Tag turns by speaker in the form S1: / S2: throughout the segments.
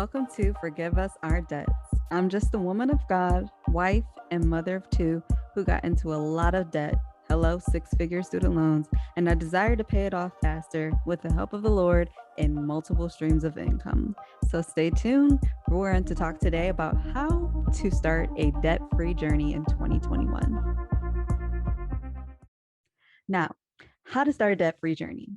S1: welcome to Forgive Us Our Debts. I'm just a woman of God, wife, and mother of two who got into a lot of debt. Hello, six-figure student loans, and I desire to pay it off faster with the help of the Lord in multiple streams of income. So stay tuned. We're going to talk today about how to start a debt-free journey in 2021. Now, how to start a debt-free journey.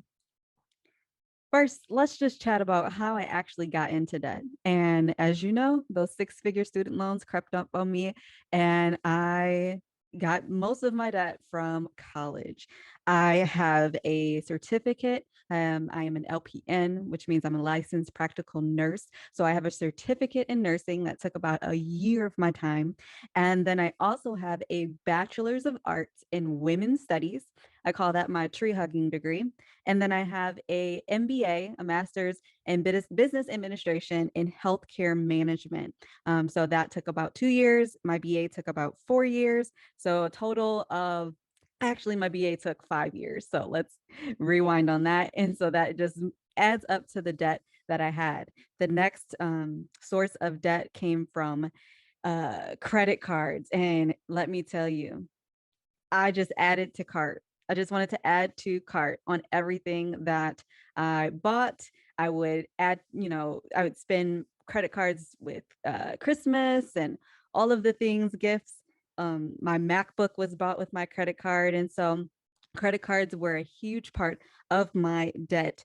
S1: First, let's just chat about how I actually got into debt. And as you know, those six-figure student loans crept up on me, and I got most of my debt from college. I have a certificate. I am an LPN, which means I'm a licensed practical nurse. So I have a certificate in nursing that took about a year of my time. And then I also have a bachelor's of arts in women's studies. I call that my tree hugging degree. And then I have a MBA, a master's in business administration in healthcare management. So that took about 2 years. My BA took about 4 years. So a total of actually my BA took 5 years. So let's rewind on that. And so that just adds up to the debt that I had. The next source of debt came from credit cards. And let me tell you, I just added to cart. I just wanted to add to cart on everything that I bought. I would add, I would spend credit cards with Christmas and all of the things, gifts. My MacBook was bought with my credit card. And so credit cards were a huge part of my debt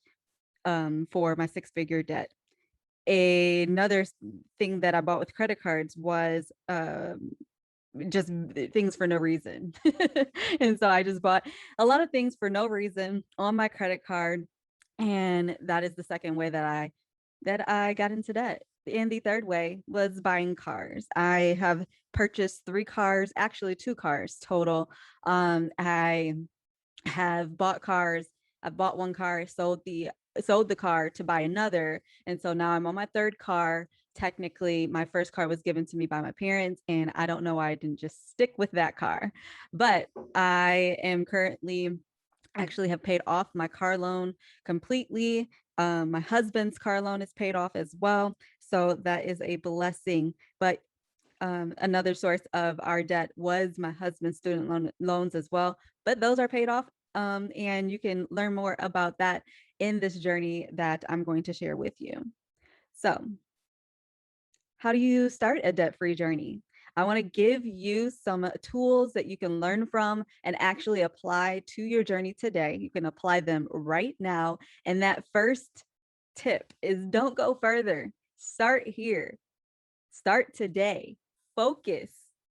S1: for my six-figure debt. Another thing that I bought with credit cards was just things for no reason. And so I just bought a lot of things for no reason on my credit card. And that is the second way that I got into debt. And the third way was buying cars. I have purchased 3 cars, actually 2 cars total. I have bought cars. I've bought 1 car, sold the car to buy another. And so now I'm on my 3rd car. Technically, my first car was given to me by my parents, and I don't know why I didn't just stick with that car. But I am currently actually have paid off my car loan completely. My husband's car loan is paid off as well. So that is a blessing. But another source of our debt was my husband's student loans as well, but those are paid off. And you can learn more about that in this journey that I'm going to share with you. So, how do you start a debt-free journey? I want to give you some tools that you can learn from and actually apply to your journey today. You can apply them right now. And that first tip is don't go further. Start here. Start today. Focus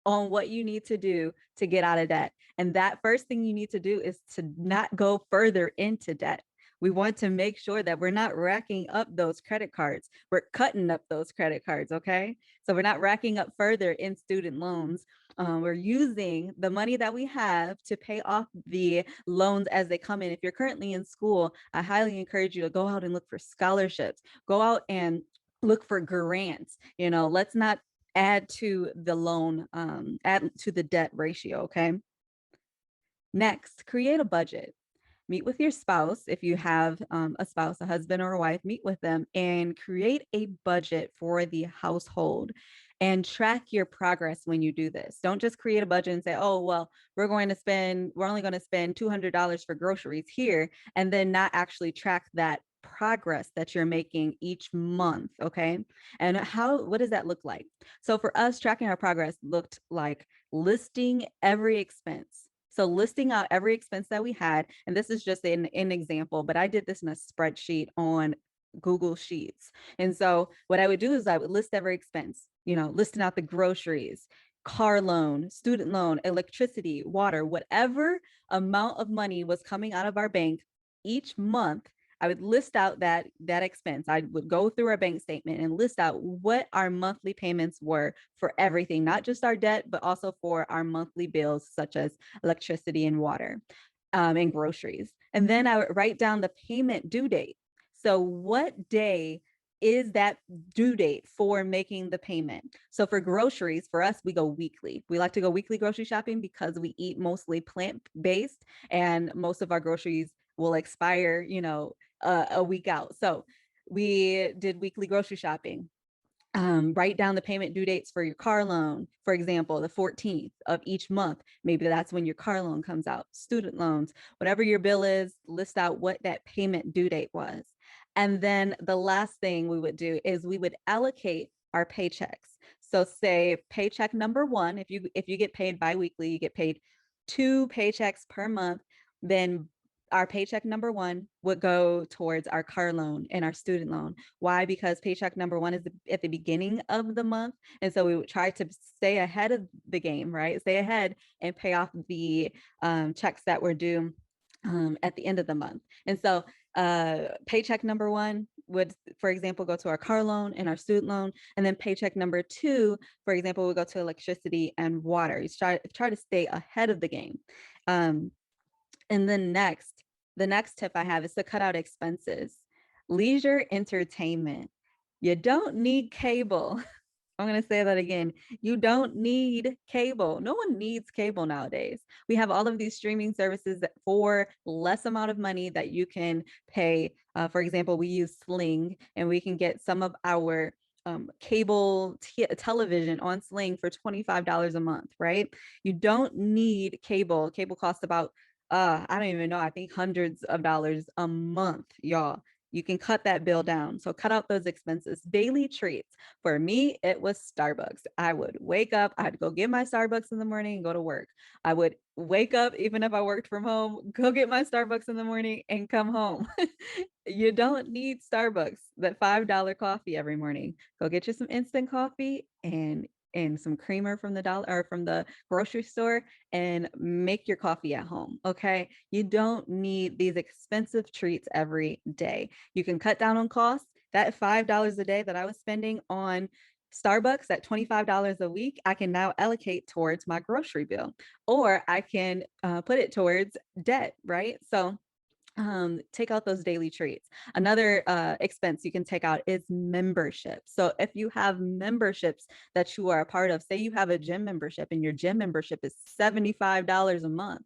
S1: on what you need to do to get out of debt. And that first thing you need to do is to not go further into debt. We want to make sure that we're not racking up those credit cards. We're cutting up those credit cards, okay? So we're not racking up further in student loans. We're using the money that we have to pay off the loans as they come in. If you're currently in school, I highly encourage you to go out and look for scholarships. Go out and look for grants. Let's not add to the loan, add to the debt ratio, okay? Next, create a budget. Meet with your spouse. If you have a spouse, a husband or a wife, meet with them and create a budget for the household and track your progress when you do this. Don't just create a budget and say, oh, well, we're only going to spend $200 for groceries here, and then not actually track that progress that you're making each month. Okay. And what does that look like? So for us, tracking our progress looked like listing every expense. So listing out every expense that we had, and this is just an example, but I did this in a spreadsheet on Google Sheets. And so what I would do is I would list every expense, listing out the groceries, car loan, student loan, electricity, water, whatever amount of money was coming out of our bank each month. I would list out that expense. I would go through our bank statement and list out what our monthly payments were for everything, not just our debt, but also for our monthly bills, such as electricity and water, and groceries. And then I would write down the payment due date. So what day is that due date for making the payment? So for groceries, for us, we go weekly. We like to go weekly grocery shopping because we eat mostly plant-based, and most of our groceries will expire, a week out. So we did weekly grocery shopping. Write down the payment due dates for your car loan. For example, the 14th of each month. Maybe that's when your car loan comes out. Student loans, whatever your bill is, list out what that payment due date was. And then the last thing we would do is we would allocate our paychecks. So say paycheck number one, if you get paid biweekly, you get paid 2 paychecks per month, then our paycheck number one would go towards our car loan and our student loan. Why? Because paycheck number one is at the beginning of the month. And so we would try to stay ahead of the game, right? Stay ahead and pay off the checks that were due at the end of the month. And so paycheck number one would, for example, go to our car loan and our student loan. And then paycheck number two, for example, would go to electricity and water. You try to stay ahead of the game. And then the next tip I have is to cut out expenses. Leisure entertainment. You don't need cable. I'm going to say that again. You don't need cable. No one needs cable nowadays. We have all of these streaming services for less amount of money that you can pay. For example, we use Sling, and we can get some of our cable television on Sling for $25 a month, right? You don't need cable. Cable costs about I don't even know, I think hundreds of dollars a month, y'all. You can cut that bill down. So cut out those expenses. Daily treats. For me, it was Starbucks. I would wake up, I'd go get my Starbucks in the morning and go to work. I would wake up, even if I worked from home, go get my Starbucks in the morning and come home. You don't need Starbucks, that $5 coffee every morning. Go get you some instant coffee and some creamer from the dollar or from the grocery store and make your coffee at home. Okay. You don't need these expensive treats every day. You can cut down on costs. That $5 a day that I was spending on Starbucks at $25 a week, I can now allocate towards my grocery bill, or I can put it towards debt, right? So take out those daily treats. Another expense you can take out is membership. So if you have memberships that you are a part of, say you have a gym membership and your gym membership is $75 a month,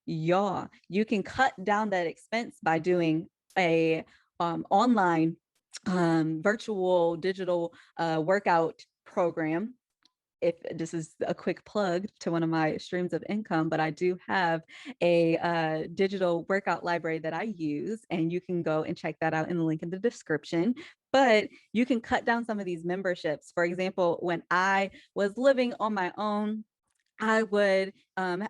S1: yeah, you can cut down that expense by doing a online virtual digital workout program. If this is a quick plug to one of my streams of income, but I do have a digital workout library that I use, and you can go and check that out in the link in the description. But you can cut down some of these memberships. For example, when I was living on my own, I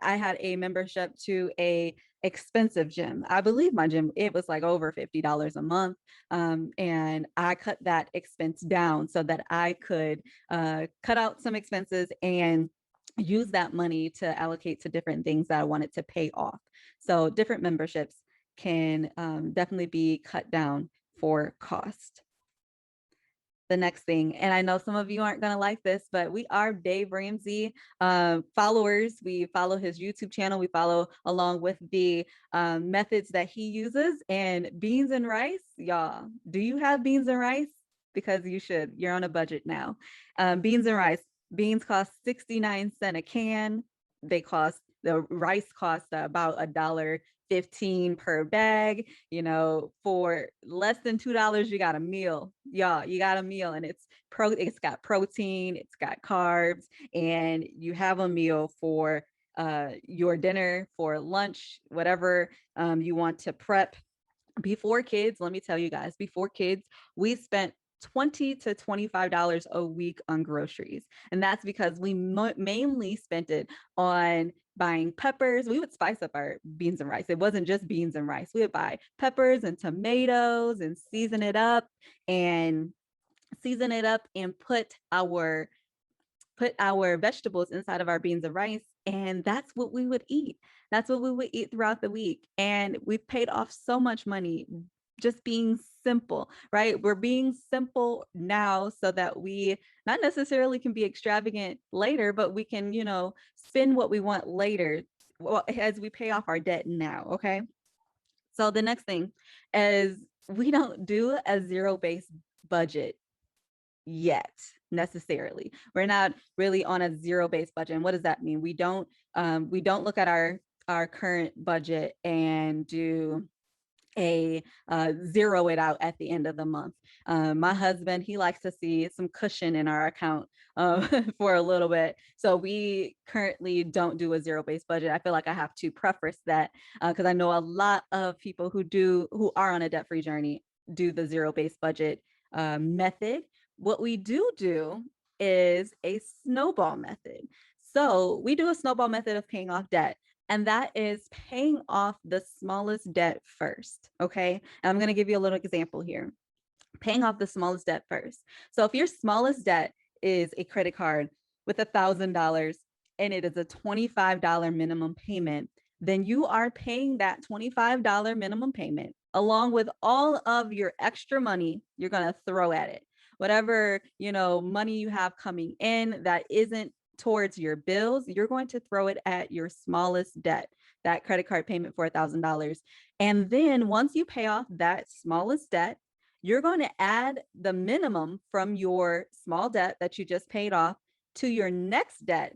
S1: had a membership to a expensive gym. I believe my gym, it was like over $50 a month. And I cut that expense down so that I could cut out some expenses and use that money to allocate to different things that I wanted to pay off. So different memberships can definitely be cut down for cost. The next thing, and I know some of you aren't going to like this, but we are Dave Ramsey followers. We follow his YouTube channel. We follow along with the methods that he uses. And beans and rice, y'all, do you have beans and rice? Because you should. You're on a budget now. Beans and rice. Beans cost 69 cents a can. The rice costs about $1.15 per bag. You know, for less than $2, you got a meal. Y'all, you got a meal, and it's got protein, it's got carbs, and you have a meal for your dinner, for lunch, whatever you want to prep. Before kids, let me tell you guys, before kids, we spent $20 to $25 a week on groceries. And that's because we mainly spent it on buying peppers. We would spice up our beans and rice. It wasn't just beans and rice. We would buy peppers and tomatoes and and put our vegetables inside of our beans and rice. And that's what we would eat. That's what we would eat throughout the week. And we've paid off so much money just being simple, right? We're being simple now so that we not necessarily can be extravagant later, but we can, spend what we want later as we pay off our debt now. Okay. So the next thing is we don't do a zero-based budget yet necessarily. We're not really on a zero-based budget. And what does that mean? We don't look at our current budget and do zero it out at the end of the month. My husband, he likes to see some cushion in our account for a little bit. So we currently don't do a zero-based budget. I feel like I have to preface that because I know a lot of people who are on a debt-free journey do the zero-based budget method. What we do is a snowball method. So we do a snowball method of paying off debt, and that is paying off the smallest debt first. Okay. And I'm going to give you a little example here. Paying off the smallest debt first. So if your smallest debt is a credit card with $1,000 and it is a $25 minimum payment, then you are paying that $25 minimum payment along with all of your extra money you're going to throw at it. Whatever, money you have coming in that isn't towards your bills, you're going to throw it at your smallest debt, that credit card payment for $1,000. And then once you pay off that smallest debt, you're going to add the minimum from your small debt that you just paid off to your next debt.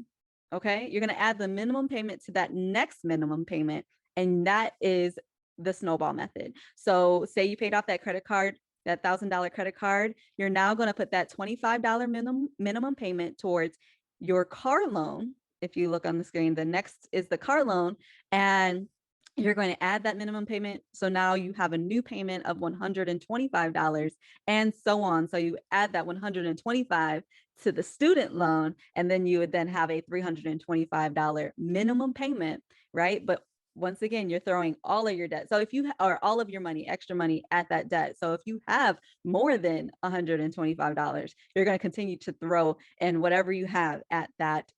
S1: Okay. You're going to add the minimum payment to that next minimum payment. And that is the snowball method. So say you paid off that credit card, that $1,000 credit card, you're now going to put that $25 minimum payment towards your car loan. If you look on the screen, the next is the car loan, and you're going to add that minimum payment. So now you have a new payment of $125 and so on. So you add that 125 to the student loan, and then you would then have a $325 minimum payment, right? But once again, you're throwing all of your debt. So if you or all of your money, extra money at that debt. So if you have more than $125, you're going to continue to throw in whatever you have at that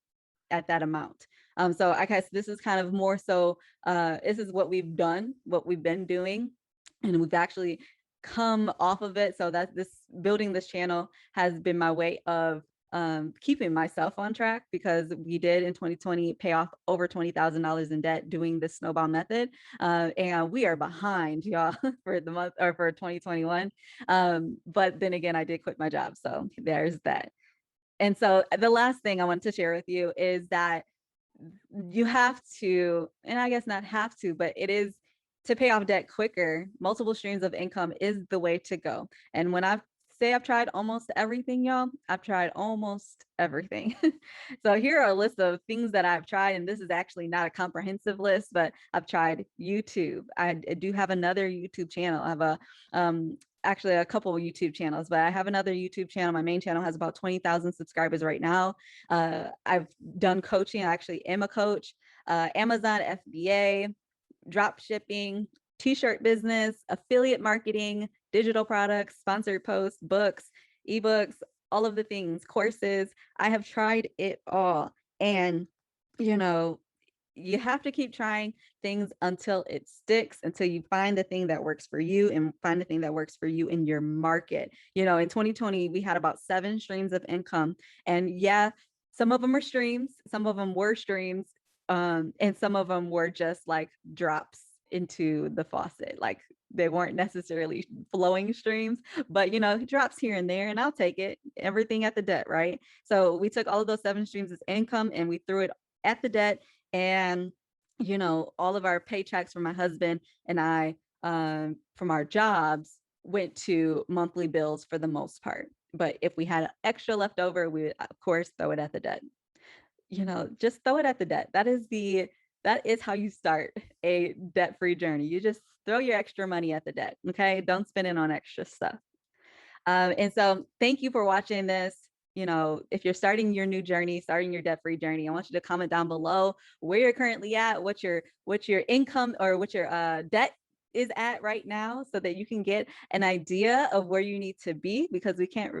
S1: amount. So I guess this is kind of more so, this is what we've done, what we've been doing, and we've actually come off of it. So that building this channel has been my way of keeping myself on track, because we did in 2020 pay off over $20,000 in debt doing the snowball method. And we are behind, y'all, for the month or for 2021. But then again, I did quit my job. So there's that. And so the last thing I want to share with you is that you have to, and I guess not have to, but it is to pay off debt quicker. Multiple streams of income is the way to go. And when I've tried almost everything, y'all, I've tried almost everything. So here are a list of things that I've tried, and this is actually not a comprehensive list, but I've tried YouTube. I do have another YouTube channel. I have actually a couple of YouTube channels, but I have another YouTube channel. My main channel has about 20,000 subscribers right now. I've done coaching. I actually am a coach. Amazon FBA, drop shipping, t-shirt business, affiliate marketing, digital products, sponsored posts, books, ebooks, all of the things, courses. I have tried it all. And, you have to keep trying things until it sticks, until you find the thing that works for you and find the thing that works for you in your market. In 2020, we had about 7 streams of income. And yeah, some of them are streams, some of them were streams, and some of them were just like drops into the faucet. Like they weren't necessarily flowing streams, but drops here and there, and I'll take it. Everything at the debt, right? So we took all of those 7 streams as income and we threw it at the debt. And all of our paychecks from my husband and I, from our jobs, went to monthly bills for the most part. But if we had extra left over, we would of course throw it at the debt. Just throw it at the debt. That is how you start a debt-free journey. You just throw your extra money at the debt. Okay, don't spend it on extra stuff. And so thank you for watching this. If you're starting your new journey, starting your debt-free journey, I want you to comment down below where you're currently at, what your income or what your debt is at right now, so that you can get an idea of where you need to be, because we can't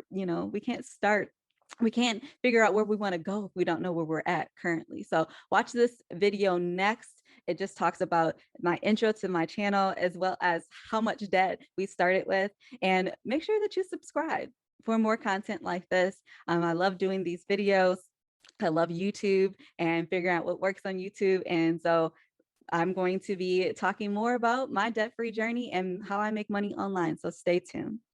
S1: figure out where we want to go if we don't know where we're at currently. So watch this video next. It just talks about my intro to my channel, as well as how much debt we started with. And make sure that you subscribe for more content like this. I love doing these videos. I love YouTube and figuring out what works on YouTube. And so I'm going to be talking more about my debt-free journey and how I make money online. So stay tuned.